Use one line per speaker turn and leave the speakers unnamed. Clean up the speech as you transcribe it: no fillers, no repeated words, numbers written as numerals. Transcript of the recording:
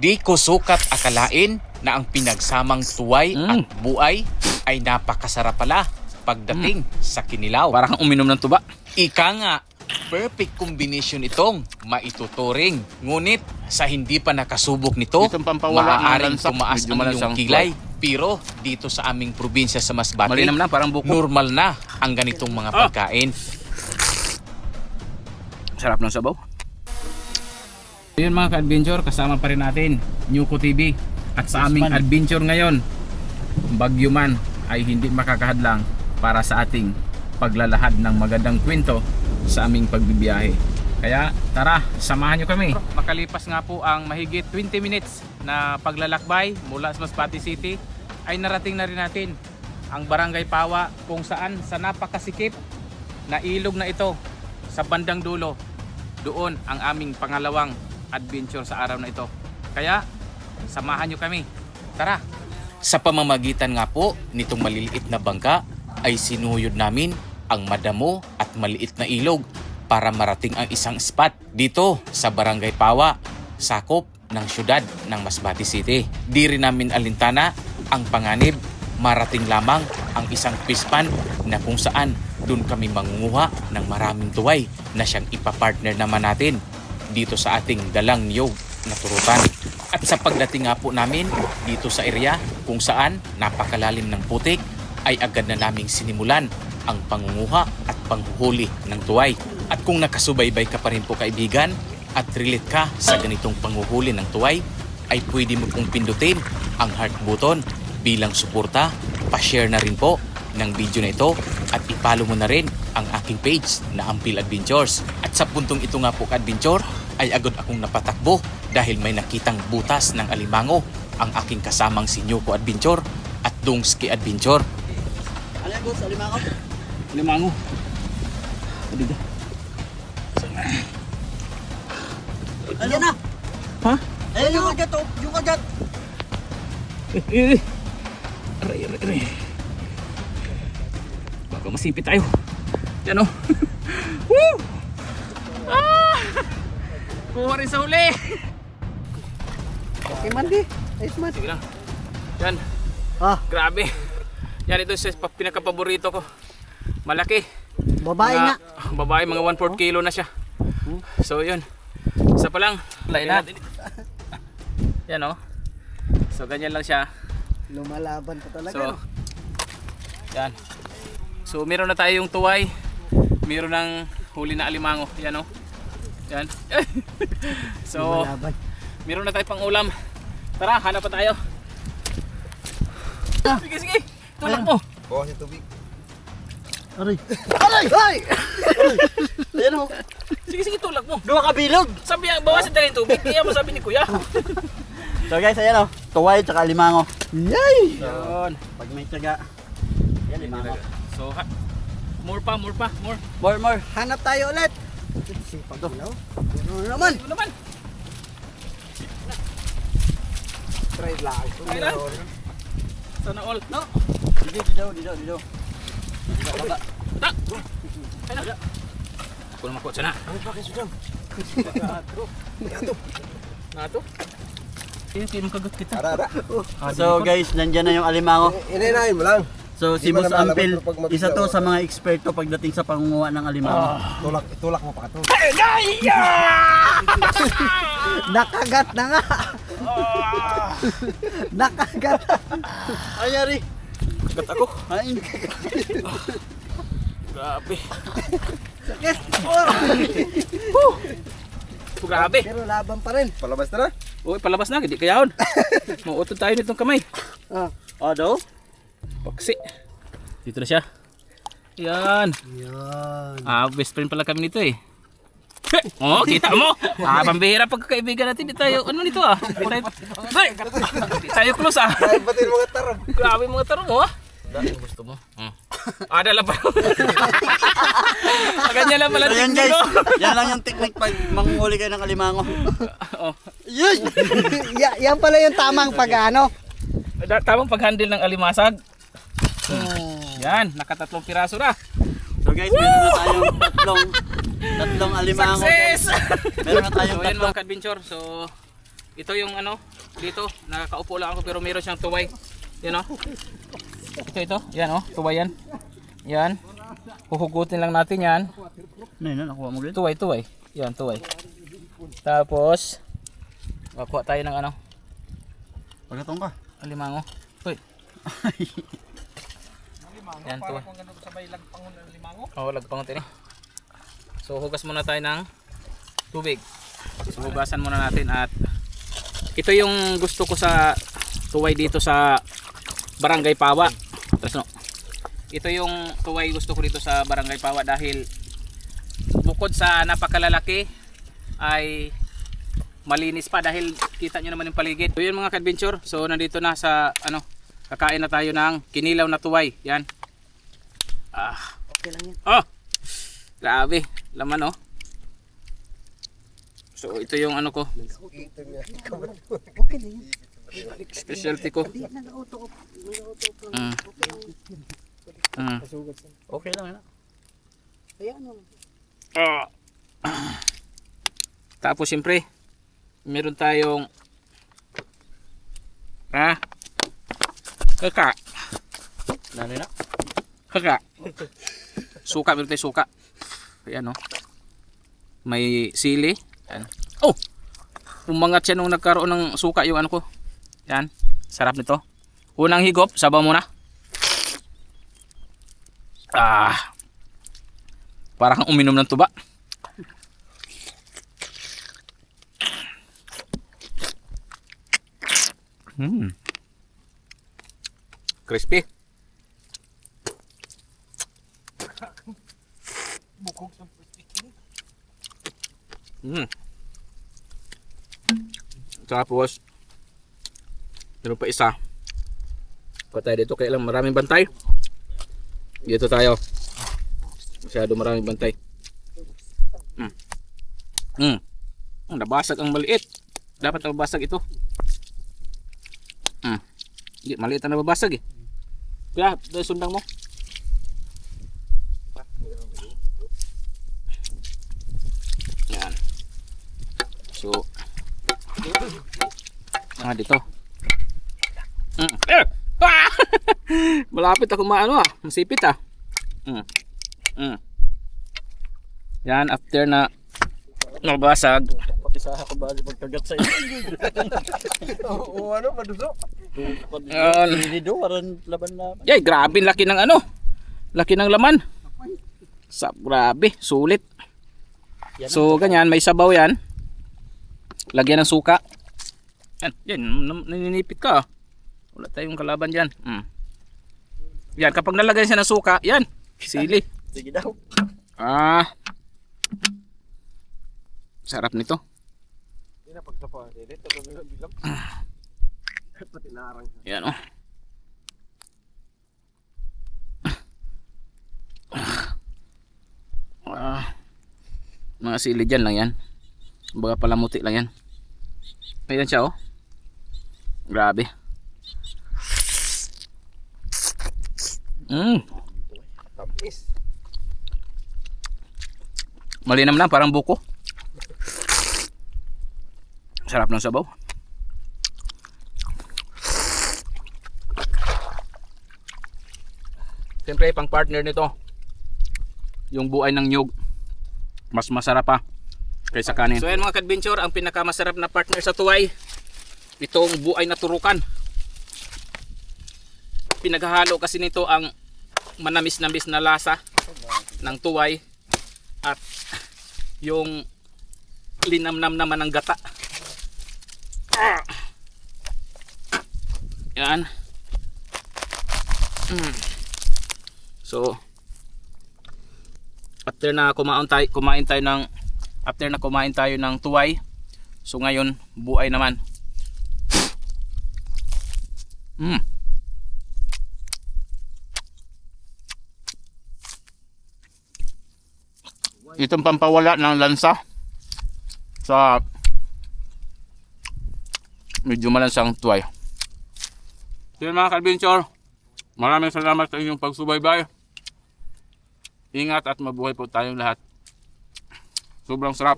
Di ko sukat akalain na ang pinagsamang tuway at buay ay napakasarap pala pagdating sa kinilaw.
Para kang uminom ng tuba.
Ika nga, perfect combination itong maituturing. Ngunit sa hindi pa nakasubok nito,
Itong pampawala ng
maaaring
lansak,
tumaas
medyo
ang
malansang
iyong kilay. Pero dito sa aming probinsya sa Masbate,
Malinam na, parang buko.
normal na ang ganitong mga pagkain.
Sarap ng sabaw.
Yun mga ka-adventure, kasama pa rin natin Nyuko TV. At sa aming adventure ngayon, bagyo man ay hindi makakahadlang para sa ating paglalahad ng magandang kwento sa aming pagbibiyahe. Kaya tara, samahan nyo kami. Makalipas nga po ang mahigit 20 minutes na paglalakbay mula sa Masbate City, ay narating na rin natin ang Barangay Pawa, kung saan sa napakasikip na ilog na ito sa bandang dulo, doon ang aming pangalawang adventure sa araw na ito. Kaya samahan nyo kami. Tara! Sa pamamagitan nga po nitong maliliit na bangka ay sinuyod namin ang madamo at maliit na ilog para marating ang isang spot dito sa Barangay Pawa, sakop ng syudad ng Masbate City. Di rin namin alintana ang panganib, marating lamang ang isang pispan na kung saan doon kami mangunguha ng maraming tuway na siyang ipapartner naman natin dito sa ating dalang niyog na turutan. At sa pagdating nga po namin dito sa area kung saan napakalalim ng putik, ay agad na naming sinimulan ang pangunguha at panghuhuli ng tuway. At kung nakasubaybay ka pa rin po kaibigan at relate ka sa ganitong panghuhuli ng tuway, ay pwede mo pong pindutin ang heart button bilang suporta. Pa-share na rin po ng video na ito at ipalo mo na rin ang aking page na Ampil Adventures. At sa puntong ito nga po ka-adventure, ay agad akong napatakbo dahil may nakitang butas ng alimango ang aking kasamang si Nyuko Adventure at Dungski Adventure.
Ano yung boss? Alimango?
Limango. Adiga.
Ayan na!
Ha?
Ayan yung kagat oh! Yung kagat!
Aray. Baka masipit tayo. Yan o. Woo! Ah! Kuha rin sa huli.
Okay man di! Ayos man!
Sige lang. Yan.
Ah!
Grabe. Yan, ito sa pinakapaborito ko. Malaki.
Babae nga!
Babae, mga 1/4 kilo na siya. So yun. Isa pa lang. Lain natin. Yan o. So ganyan lang siya.
Lumalaban pa talaga.
So,
no?
yan. So, meron na tayong tuway. Meron ng huli na alimango. Yan o. Yan. So,
Lumalaban.
meron na tayong pang ulam. Tara, hanap pa tayo. Sige. Tulak mo.
Bawas yung tubig.
Aray! Aray! Ay! Ayan o!
Sige, tulak mo.
Dua ka bilog!
Sabi, bawasan tayo yung tubig. Kaya mo sabi ni Kuya.
So guys, ayan o! Tuway tsaka alimango. Yay!
Yun.
Pag may tsaga. Yan, limango.
So, more pa.
More! Hanap tayo ulit! Sipag to. Ano naman?
Ano naman?
Try lang.
Kailan? Sana all. No.
Dito. Baba.
Tak. Kailan? Ako na makuha sana.
Ano pa kayo sudam?
Nato. Hindi makagat kita.
Ara.
So guys, nandyan na yung alimango.
Inainahin mo lang.
So si
Di ba
Boss
naman
Ampil,
alam mo pag mabigaw?
isa to sa mga eksperto pagdating sa pangunguha ng alimango.
Tulak mo pa ito.
Nakagat na nga! Nakagat! Ayari!
Kagat ako.
Ay,
Grabe.
sakit!
Grabe.
Pero laban pa rin.
Palabas na na.
Uy, palabas na. Hindi kayahon. Mauutod tayo nitong kamay.
Daw?
Paksi. Dito na siya. Yan.
Yan.
Best friend pala kami nito eh. Oh, kita mo. Pambihira pagkakaibigan natin. Di tayo, ano nito ah? Di tayo close ah.
Dahil pati yung mga tarap.
Grabe mga tarong mo ah. Dahil gusto mo. Dala pa. Ganyan lang pala
So yan
tingin
guys,
ko.
yan lang yung technique pag manghuli kayo ng alimango.
Oh.
Yun! Yan pala yung tamang pag-ano.
Tamang pag-handle ng alimasag. Yan, nakatatlong piraso na.
So guys, meron na tayong tatlong alimango.
Success!
Meron na tayong
So yan
tatlong.
mga ka-adventure. So ito yung ano, dito, nakakaupo lang ako pero meron siyang tuway. Yan o. Ito, yan o, tuway yan. Yan. Huhugutin lang natin yan.
Nakuha mo rin.
Tuway. Yan, tuway. Tapos, kuha tayo ng ano,
Pagkatong ka.
alimango. Uy. Yan, tuway. Oo, lagpangon din eh. So, hugas muna tayo ng tubig. So, hugasan muna natin at ito yung gusto ko sa tuway dito sa Barangay Pawa. Tapos no. Ito yung tuway gusto ko dito sa Barangay Pawa dahil bukod sa napakalalaki ay malinis pa dahil kita nyo naman yung paligid. So yun mga ka-adventure. So nandito na sa ano, kakain na tayo ng kinilaw na tuway. Yan.
Okay lang yan.
Oh! Grabe. Laman oh. So ito yung ano ko.
Okay lang yan.
Specialty ko.
Di na nauto ko.
Okay lang yan.
Ayan mo.
Tapos siyempre meron tayong kaka.
Nani na?
Kaka. Suka, meron tayong suka. Ayan o. May sili. Ayan. Oh! Umangat siya nung nagkaroon ng suka yung ano ko. Yan. Sarap nito. Unang higop, sabaw muna. Parang kang uminom ng tuba. Crispy. Tapos meron pa isa. Patay dito kaya lang maraming bantay. Dito tayo. Masyado maraming bantay. Nabasag ang maliit. Dapat nabasag ito. Hindi, maliit na nababasag eh. Kaya, dahil sundang mo. Yan. So, dito. Malapit ako maano masipit Yan, after na nabasag.
Pati sa ako bali magkagat sa iyo.
Oo, ano, maduso.
Yan.
Dito, waran laban na.
Yay, grabe laki ng ano. Laki ng laman. Grabe, sulit. So, ganyan, may sabaw yan. Lagyan ng suka. Yan, naninipit ka. Wala tayong kalaban dyan. Yan, kapag nalagyan siya ng suka, yan, sili.
Sige daw.
Sarap nito.
Hindi na pagsapawan. Dito, bilang. Pati narang.
Yan oh. Mga sili dyan lang yan. Baga palamuti lang yan. Ayan siya oh. Grabe.
Tamis.
Malinam na, parang buko. Sarap ng sabaw. Siyempre, pang partner nito, yung buay ng nyug. Mas masarap pa kaysa kanin. So yan mga ka-adventure, ang pinakamasarap na partner sa tuway, itong buay na turukan. Pinaghahalo kasi nito ang manamis-namis na lasa ng tuway at yung linamnam naman ng gata. Yan. So after na kumain tayo ng tuway, so ngayon buay naman. Itong pampawala ng lansa sa medyo malansang tuway. So yun mga ka-adventure, maraming salamat sa inyong pagsubaybay. Ingat at mabuhay po tayong lahat. Sobrang sarap.